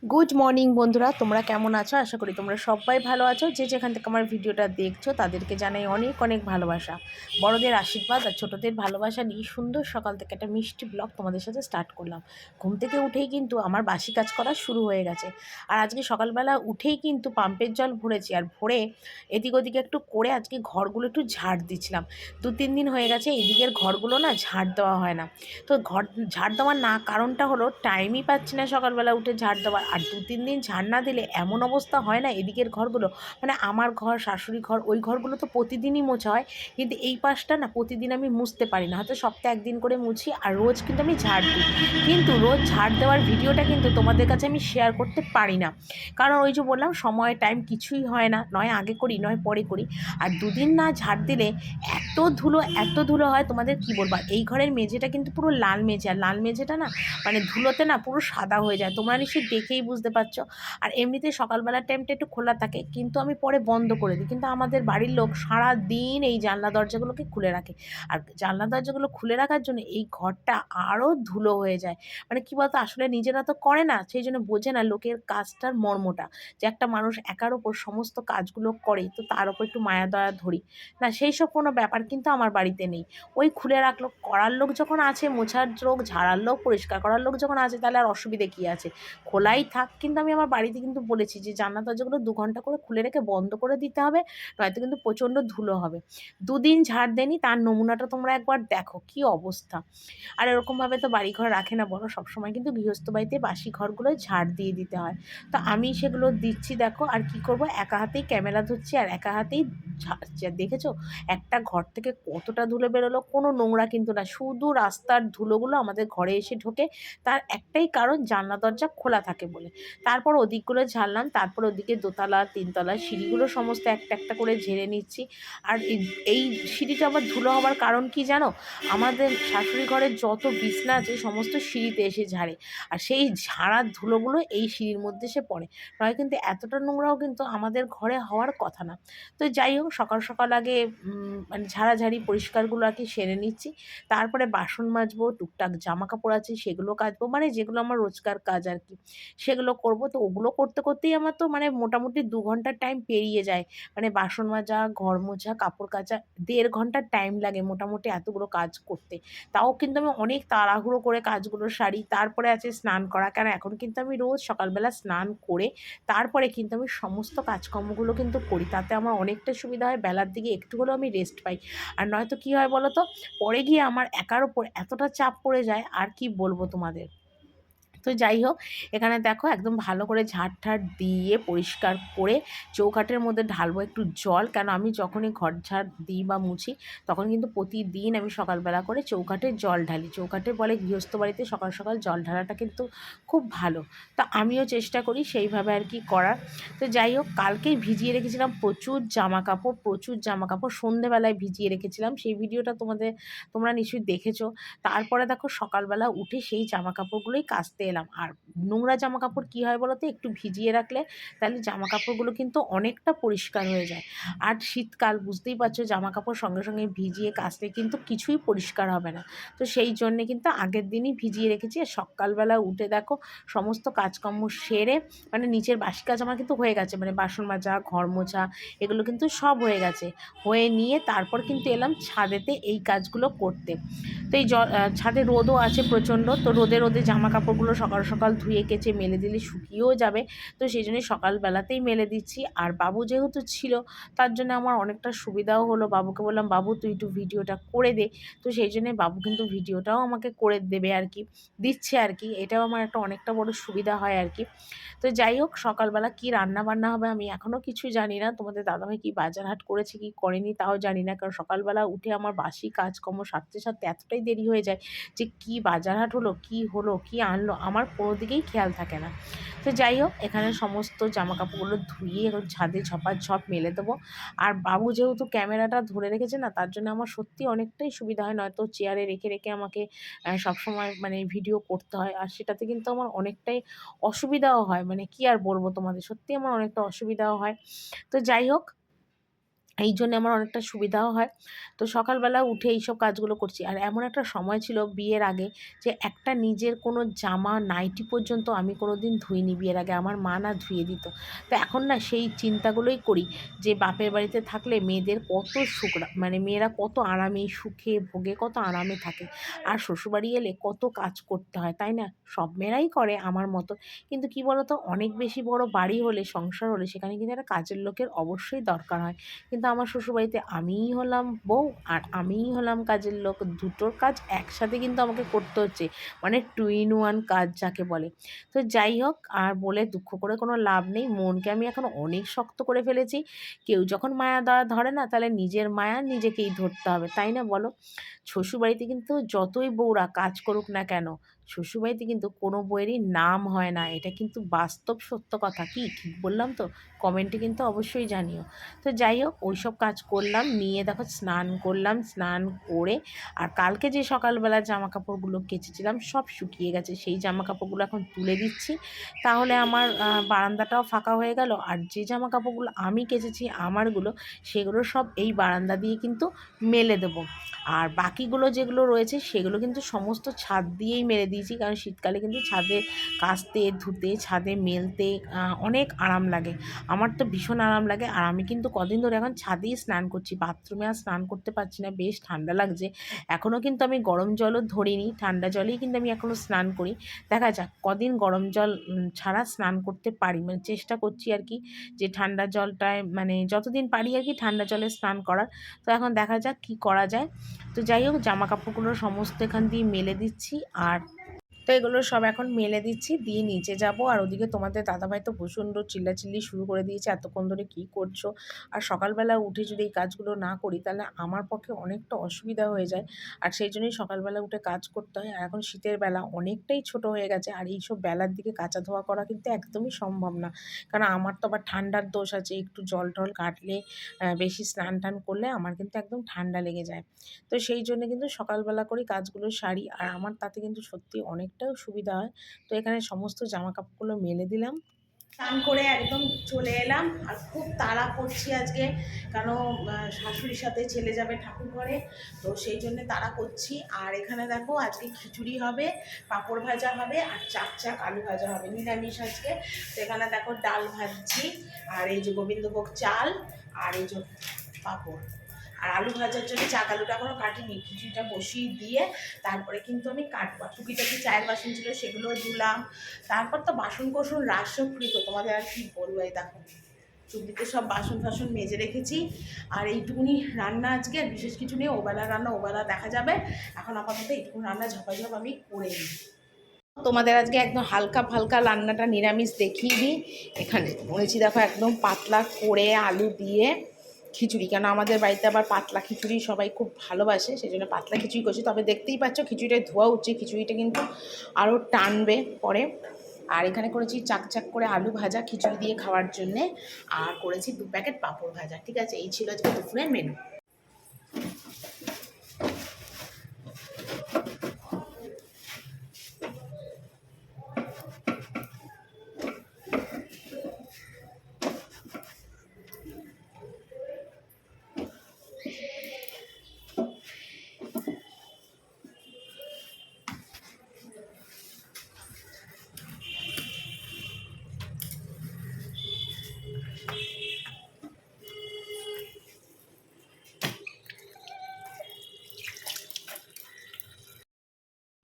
Good morning বন্ধুরা, তোমরা কেমন আছো? আশা করি তোমরা সবাই ভালো আছো। যে যেখান থেকে আমার ভিডিওটা দেখছো তাদেরকে জানাই অনেক অনেক ভালোবাসা, বড়দের আশীর্বাদ আর ছোটদের ভালোবাসা নিয়ে সুন্দর সকাল থেকে একটা মিষ্টি ব্লগ তোমাদের সাথে স্টার্ট করলাম। ঘুম থেকে উঠেই কিন্তু আমার বাসি কাজ করা শুরু হয়ে গেছে। আর আজকে সকালবেলা উঠেই কিন্তু পাম্পের জল ভরেছি, আর ভরে এদিক ওদিকে একটু করে আজকে ঘরগুলো একটু ঝাড় দিচ্ছিলাম। 2-3 দিন হয়ে গেছে এদিকের ঘরগুলো না ঝাড় দেওয়া হয় না। তো ঘর ঝাড় দেওয়ার না কারণটা হলো টাইমই পাচ্ছি না সকালবেলা উঠে ঝাড় দেওয়ার। আর 2-3 দিন ঝাড় না দিলে এমন অবস্থা হয় না এদিকের ঘরগুলো, মানে আমার ঘর, শাশুড়ি ঘর, ওই ঘরগুলো তো প্রতিদিনই মোছা হয়, কিন্তু এই পাশটা না প্রতিদিন আমি মুছতে পারি না। হয়তো সপ্তাহে একদিন করে মুছি, আর রোজ কিন্তু আমি ঝাড় দিই, কিন্তু রোজ ঝাড় দেওয়ার ভিডিওটা কিন্তু তোমাদের কাছে আমি শেয়ার করতে পারি না। কারণ ওই যে বললাম, সময় টাইম কিছুই হয় না, নয় আগে করি নয় পরে করি। আর 2 দিন না ঝাড় দিলে এত ধুলো হয়, তোমাদের কি বলবো। আর এই ঘরের মেঝেটা কিন্তু পুরো লাল মেঝে, আর লাল মেঝেটা না মানে ধুলোতে না পুরো সাদা হয়ে যায়, তোমরা নিশ্চয়ই দেখেই বুঝতে পারছো। আর এমনিতে সকালবেলার টাইমটা একটু খোলা থাকে, কিন্তু আমি পরে বন্ধ করে দিই। কিন্তু আমাদের বাড়ির লোক সারা দিন এই জানলা দরজাগুলোকে খুলে রাখে, আর জানলা দরজাগুলো খুলে রাখার জন্য এই ঘরটা আরও ধুলো হয়ে যায়। মানে কি বলতো, আসলে নিজেরা তো করে না, সেই জন্য বোঝে না লোকের কাজটার মর্মটা, যে একটা মানুষ একার ওপর সমস্ত কাজগুলো করে, তো তার ওপর একটু মায়া দয়া ধরি না, সেই সব কোনো ব্যাপার কিন্তু আমার বাড়িতে নেই। ওই খুলে রাখলো, করার লোক যখন আছে, মোছার লোক, ঝাড়ার লোক, পরিষ্কার করার লোক যখন আছে, তাহলে আর অসুবিধে কী আছে, খোলাই থাক। কিন্তু আমি আমার বাড়িতে কিন্তু বলেছি যে জানলা দরজাগুলো 2 ঘন্টা করে খুলে রেখে বন্ধ করে দিতে হবে, নয়তো কিন্তু প্রচণ্ড ধুলো হবে। 2 দিন ঝাড় দেনি, তার নমুনাটা তোমরা একবার দেখো কি অবস্থা। আর এরকমভাবে তো বাড়িঘর রাখে না বলো, সবসময় কিন্তু গৃহস্থ বাড়িতে বাসি ঘরগুলো ঝাড় দিয়ে দিতে হয়। তো আমি সেগুলো দিচ্ছি দেখো, আর কি করব, একা হাতেই ক্যামেরা ধরছি আর একা হাতেই দেখেছো একটা ঘর থেকে কতটা ধুলো বেরোলো, কোনো নোংরা কিন্তু না, শুধু রাস্তার ধুলোগুলো আমাদের ঘরে এসে ঢোকে। তার একটাই কারণ, জানলা দরজা খোলা থাকে বলে। তারপর ওদিকগুলো ঝাড়লাম, তারপর ওদিকে দোতলা তিনতলা সিঁড়িগুলো সমস্ত একটা একটা করে ঝেড়ে নিচ্ছি। আর এই সিঁড়িটা আবার ধুলো হওয়ার কারণ কি জানো, আমাদের শাশুড়ি ঘরের যত বিছনা আছে সমস্ত সিঁড়িতে এসে ঝাড়ে, আর সেই ঝাড়ার ধুলোগুলো এই সিঁড়ির মধ্যে এসে পড়ে। নয় কিন্তু এতটা নোংরাও কিন্তু আমাদের ঘরে হওয়ার কথা না। তো যাই হোক, সকাল সকাল আগে মানে ঝাড়াঝাড়ি পরিষ্কারগুলো আর কি সেরে নিচ্ছি। তারপরে বাসন মাজবো, টুকটাক জামা কাপড় আছে সেগুলো কাচবো, মানে যেগুলো আমার রোজকার কাজ আর কি, সেগুলো করব। তো ওগুলো করতে করতেই আমার তো মানে মোটামুটি 2 ঘন্টার টাইম পেরিয়ে যায়। মানে বাসন মাজা, ঘর মোছা, কাপড় কাচা, 1.5 ঘন্টার টাইম লাগে মোটামুটি এতগুলো কাজ করতে। তাও কিন্তু আমি অনেক তাড়াহুড়ো করে কাজগুলো সারি। তারপরে আছে স্নান করা, কারণ এখন কিন্তু আমি রোজ সকালবেলা স্নান করে তারপরে কিন্তু আমি সমস্ত কাজকর্মগুলো কিন্তু করি। তাতে আমার অনেকটা সুবিধা হয়, বেলার দিকে একটু হলেও আমি রেস্ট পাই। আর নয়তো কী হয় বলো তো, পরে গিয়ে আমার একার ওপর এতটা চাপ পড়ে যায়, আর কি বলবো তোমাদের। তো যাই হোক, এখানে দেখো একদম ভালো করে ঝাড়-ঠাড় দিয়ে পরিষ্কার করে চৌকাঠের মধ্যে ঢালবো একটু জল। কেন, আমি যখনই ঘর ঝাড় দিই বা মুছি, তখন কিন্তু প্রতিদিন আমি সকালবেলা করে চৌকাঠে জল ঢালি। চৌকাঠে বলে গৃহস্থ বাড়িতে সকাল সকাল জল ঢালাটা কিন্তু খুব ভালো। তো আমিও চেষ্টা করি সেইভাবে আর কি করার। তো যাই হোক, কালকেই ভিজিয়ে রেখেছিলাম প্রচুর জামাকাপড় সন্ধেবেলায় ভিজিয়ে রেখেছিলাম। সেই ভিডিওটা তোমরা নিশ্চয়ই দেখেছো। তারপরে দেখো সকালবেলা উঠে সেই জামাকাপড়গুলোই কাচতে এলাম। আর নোংরা জামাকাপড় কী হয় বলো তো, একটু ভিজিয়ে রাখলে তাহলে জামাকাপড়গুলো কিন্তু অনেকটা পরিষ্কার হয়ে যায়। আর শীতকাল বুঝতেই পারছো, জামাকাপড় সঙ্গে সঙ্গে ভিজিয়ে কাচলে কিন্তু কিছুই পরিষ্কার হবে না। তো সেই জন্যে কিন্তু আগের দিনই ভিজিয়ে রেখেছি। আর সকালবেলা উঠে দেখো সমস্ত কাজকর্ম সেরে, মানে নিচের বাসি কাজ আমার কিন্তু হয়ে গেছে, মানে বাসন মাজা, ঘর মোছা, এগুলো কিন্তু সব হয়ে গেছে। হয়ে নিয়ে তারপর কিন্তু এলাম ছাদেতে এই কাজগুলো করতে। তো এই ছাদে রোদও আছে প্রচণ্ড, তো রোদে রোদে জামা কাপড়গুলো সকাল সকাল ধুয়ে কেচে মেলে দিলে শুকিয়েও যাবে। তো সেই জন্যই সকালবেলাতেই মেলে দিচ্ছি। আর বাবু যেহেতু ছিল, তার জন্য আমার অনেকটা সুবিধাও হলো। বাবুকে বললাম, বাবু তুই একটু ভিডিওটা করে দে। তো সেই জন্যে বাবু কিন্তু ভিডিওটাও আমাকে করে দেবে আর কি, দিচ্ছে আর কি। এটাও আমার একটা অনেকটা বড় সুবিধা হয় আর কি। তো যাই হোক, সকালবেলা কী রান্না বান্না হবে আমি এখনও কিছু জানি না। তোমাদের দাদাভাই কি বাজার হাট করেছে কি করেনি তাও জানি না, কারণ সকালবেলা উঠে আমার বাসি কাজকর্ম সারতে সারতে এতটাই দেরি হয়ে যায় যে কি বাজার হাট হলো, কি আনলো, আমার কোনো দিকেই খেয়াল থাকে না। তো যাই হোক, এখানে সমস্ত জামাকাপড়গুলো ধুয়ে এখন ছাদে ঝপাঝপ মেলে দেবো। আর বাবু যেহেতু ক্যামেরাটা ধরে রেখেছে না, তার জন্য আমার সত্যি অনেকটাই সুবিধা হয়, নয়তো চেয়ারে রেখে রেখে আমাকে সবসময় মানে ভিডিও করতে হয়, আর সেটাতে কিন্তু আমার অনেকটাই অসুবিধাও হয়। মানে কি আর বলবো তোমাদের, সত্যি আমার অনেকটা অসুবিধাও হয়। তো যাই হোক, এই জন্যে আমার অনেকটা সুবিধাও হয়। তো সকালবেলা উঠে এইসব কাজগুলো করছি। আর এমন একটা সময় ছিল বিয়ের আগে যে একটা নিজের কোনো জামা নাইটি পর্যন্ত আমি কোনোদিন ধুইনি বিয়ের আগে। আমার মা না ধুয়ে দিত। তো এখন না সেই চিন্তাগুলোই করি যে বাপের বাড়িতে থাকলে মেয়েদের কত মানে মেয়েরা কত আরামে, সুখে, ভোগে কত আরামে থাকে। আর শ্বশুরবাড়ি এলে কত কাজ করতে হয়, তাই না? সব মেয়েরাই করে আমার মতো। কিন্তু কি বলো তো, অনেক বেশি বড় বাড়ি হলে, সংসার হলে সেখানে কিন্তু একটা কাজের লোকের অবশ্যই দরকার হয়। কিন্তু আমার শ্বশুরবাড়িতে আমিই হলাম বউ আর আমিই হলাম কাজের লোক, দুটোর কাজ একসাথে কিন্তু আমাকে করতে হচ্ছে, মানে টু ইন ওয়ান কাজ যাকে বলে। তো যাই হোক, আর বলে দুঃখ করে কোনো লাভ নেই, মনকে আমি এখন অনেক শক্ত করে ফেলেছি। কেউ যখন মায়া দেওয়া ধরে না, তাহলে নিজের মায়া নিজেকেই ধরতে হবে, তাই না বলো? শ্বশুরবাড়িতে কিন্তু যতই বউরা কাজ করুক না কেন, শ্বশুরবাড়িতে কিন্তু কোনো বউয়েরই নাম হয় না, এটা কিন্তু বাস্তব সত্য কথা। কি ঠিক বললাম তো? কমেন্টে কিন্তু অবশ্যই জানিও। তো যাই হোক, ওইসব কাজ করলাম, নিয়ে দেখো স্নান করলাম, স্নান করে আর কালকে যে সকালবেলা জামা কাপড়গুলো কেচেছিলাম সব শুকিয়ে গেছে, সেই জামা কাপড়গুলো এখন তুলে দিচ্ছি। তাহলে আমার বারান্দাটাও ফাঁকা হয়ে গেল। আর যে জামা কাপড়গুলো আমি কেচেছি আমারগুলো, সেগুলো সব এই বারান্দা দিয়ে কিন্তু মেলে দেবো। আর বাকিগুলো যেগুলো রয়েছে সেগুলো কিন্তু সমস্ত ছাদ দিয়েই মেলে দিয়েছি, কারণ শীতকালে কিন্তু ছাদে কাচতে, ধুতে, ছাদে মেলতে অনেক আরাম লাগে। আমার তো ভীষণ আরাম লাগে। আর আমি কিন্তু কদিন ধরে এখন ছাদেই স্নান করছি, বাথরুমে আর স্নান করতে পারছি না, বেশ ঠান্ডা লাগছে। এখনও কিন্তু আমি গরম জলও ধরিনি, ঠান্ডা জলেই কিন্তু আমি এখনও স্নান করি। দেখা যাক কদিন গরম জল ছাড়া স্নান করতে পারি, মানে চেষ্টা করছি আর কি, যে ঠান্ডা জলটায় মানে যতদিন পারি আর কি ঠান্ডা জলে স্নান করার। তো এখন দেখা যাক কি করা যায়। তো যাই হোক, জামা কাপড়গুলো সমস্ত এখান দিয়ে মেলে দিচ্ছি। আর তো এগুলো সব এখন মেলে দিচ্ছি, দিয়ে নিচে যাব। আর ওদিকে তোমাদের দাদাভাই তো প্রচণ্ড চিল্লাচিল্লি শুরু করে দিয়েছে, এতক্ষণ ধরে কী করছো। আর সকালবেলা উঠে যদি এই কাজগুলো না করি তাহলে আমার পক্ষে অনেকটা অসুবিধা হয়ে যায়। আর সেই জন্যই সকালবেলা উঠে কাজ করতে হয়। আর এখন শীতের বেলা অনেকটাই ছোট হয়ে গেছে, আর এইসব বেলার দিকে কাচা ধোয়া করা কিন্তু একদমই সম্ভব না। কারণ আমার তো আবার ঠান্ডার দোষ আছে, একটু জল টল কাটলে, বেশি স্নান টান করলে আমার কিন্তু একদম ঠান্ডা লেগে যায়। তো সেই জন্য কিন্তু সকালবেলা করেই কাজগুলো সারি। আর আমার তাতে কিন্তু সত্যি অনেকটাও সুবিধা হয়। তো এখানে সমস্ত জামা কাপড়গুলো মেলে দিলাম, স্নান করে একদম চলে এলাম। আর খুব তাড়া করছি আজকে, কারণ শাশুড়ির সাথে ছেলে যাবে ঠাকুর ঘরে, তো সেই জন্যে তাড়া করছি। আর এখানে দেখো আজকে খিচুড়ি হবে, পাঁপড় ভাজা হবে, আর চাক আলু ভাজা হবে, নিরামিষ আজকে। তো এখানে দেখো ডাল ভাজছি, আর এই যে গোবিন্দভোগ চাল, আর এই যে পাঁপড়। আর আলু ভাজার জন্য চাক আলুটা এখনও কাটিনি, খিচুড়িটা বসিয়ে দিয়ে তারপরে কিন্তু আমি কাটবো। টুকিটাকি চায়ের বাসন ছিল সেগুলোও ধুলাম। তারপর তো বাসন কোসন রাজস্বকৃত, তোমাদের আর কি বলবো। এই দেখো চুবড়িতে সব বাসন ফাসন মেজে রেখেছি। আর এইটুকুনি রান্না আজকে, আর বিশেষ কিছু নেই, ওবেলা রান্না ওবেলা দেখা যাবে। এখন আপাতত এইটুকুনি রান্না ঝপাঝপ আমি করে নিই। তোমাদের আজকে একদম হালকা ফালকা রান্নাটা নিরামিষ দেখিয়ে দিই। এখানে বলেছি দেখো একদম পাতলা করে আলু দিয়ে খিচুড়ি, কেন আমাদের বাড়িতে আবার পাতলা খিচুড়ি সবাই খুব ভালোবাসে, সেই জন্য পাতলা খিচুড়ি করছি। তবে দেখতেই পাচ্ছ খিচুড়িটা ধোয়া উঠছে, খিচুড়িটা কিন্তু আরও টানবে পরে। আর এখানে করেছি চাক করে আলু ভাজা খিচুড়ি দিয়ে খাওয়ার জন্যে, আর করেছি 2 প্যাকেট পাঁপড় ভাজা। ঠিক আছে, এই ছিল আজকে দুপুরের মেনু।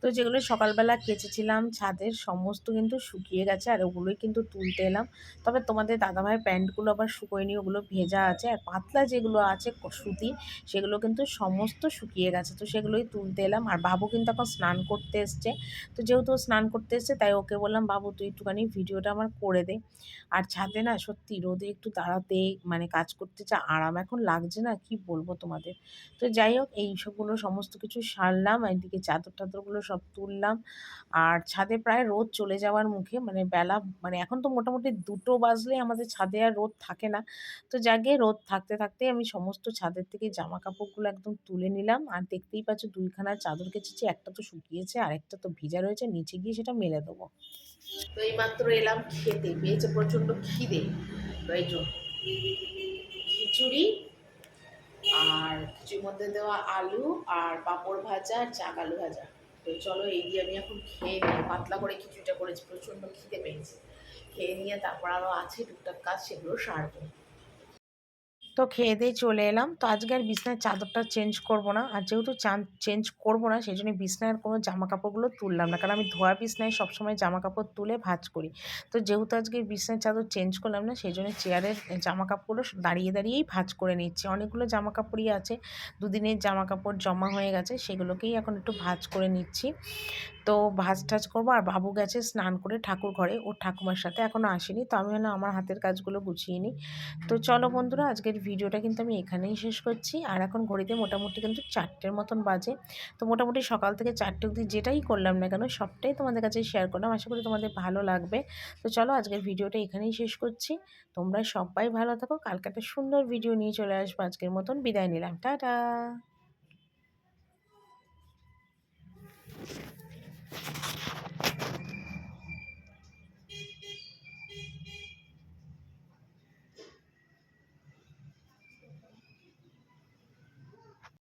তো যেগুলো সকালবেলা কেচেছিলাম ছাদের সমস্ত কিন্তু শুকিয়ে গেছে, আর ওগুলোই কিন্তু তুলতে এলাম। তবে তোমাদের দাদাভাইয়ের প্যান্টগুলো আবার শুকোয়নি, ওগুলো ভেজা আছে। আর পাতলা যেগুলো আছে সুতি, সেগুলো কিন্তু সমস্ত শুকিয়ে গেছে, তো সেগুলোই তুলতে এলাম। আর বাবু কিন্তু এখন স্নান করতে এসছে। তো যেহেতু স্নান করতে এসছে, তাই ওকে বললাম বাবু তুই একটুখানি ভিডিওটা আমার করে দে। আর ছাদে না সত্যি রোদে একটু দাঁড়াতে, মানে কাজ করতে যা আরাম এখন লাগছে না, কি বলবো তোমাদের। তো যাই হোক, এই সবগুলো সমস্ত কিছু সারলাম, এদিকে চাদর টাদরগুলো সব তুললাম। আর ছাদে প্রায় রোদ চলে যাওয়ার মুখে, মানে বেলা, মানে এখন তো মোটামুটি 2টো বাজলেই আমাদের ছাদে আর রোদ থাকে না। তো যাকে রোদ থাকতে থাকতেই আমি সমস্ত ছাদের থেকে জামা কাপড়গুলো একদম তুলে নিলাম। আর দেখতেই পাচ্ছ 2খানা চাদর কেচেছি, একটা তো শুকিয়েছে আর একটা তো ভিজা রয়েছে, নিচে গিয়ে সেটা মেলে দেবো। তো এইমাত্র এলাম খেতে, পেয়েছে প্রচণ্ড খিদে। তো এই যে খিচুড়ি আর কিছুর মধ্যে দেওয়া আলু আর পাঁপড় ভাজা আর চাক আলু ভাজা। তো চলো এই দিয়ে আমি এখন খেয়ে নিই, পাতলা করে খিচুড়িটা করেছি, প্রচণ্ড খিদে পেয়েছে। খেয়ে নিয়ে তারপর আরও আছে টুকটাক কাজ, সেগুলো সারবো। তো খেয়ে দিয়ে চলে এলাম। তো আজকে আর বিছানার চাদরটা চেঞ্জ করব না। আর যেহেতু চেঞ্জ করব না, সেই জন্য বিছানার কোনো জামা কাপড়গুলো তুললাম না, কারণ আমি ধোয়া বিছনায় সবসময় জামা কাপড় তুলে ভাঁজ করি। তো যেহেতু আজকে বিছানার চাদর চেঞ্জ করলাম না, সেই জন্য চেয়ারের জামা কাপড়গুলো দাঁড়িয়ে দাঁড়িয়েই ভাঁজ করে নিচ্ছি। অনেকগুলো জামা কাপড়ই আছে, দুদিনের জামা কাপড় জমা হয়ে গেছে, সেগুলোকেই এখন একটু ভাঁজ করে নিচ্ছি। তো ভাঁজ টাজ করবো। আর বাবু গেছে স্নান করে ঠাকুর ঘরে, ওর ঠাকুমার সাথে এখনও আসেনি। তো আমি হলো আমার হাতের কাজগুলো গুছিয়ে নিই। তো চলো বন্ধুরা, আজকের ভিডিওটা কিন্তু আমি এখানেই শেষ করছি। আর এখন ঘড়িতে মোটামুটি কিন্তু 4টের মতন বাজে। তো মোটামুটি সকাল থেকে 4টে অবধি যেটাই করলাম না কেন, সবটাই তোমাদের কাছে শেয়ার করলাম। আশা করি তোমাদের ভালো লাগবে। তো চলো আজকের ভিডিওটা এখানেই শেষ করছি। তোমরা সবাই ভালো থাকো। কালকে একটা সুন্দর ভিডিও নিয়ে চলে আসবো। আজকের মতন বিদায় নিলাম, টাটা।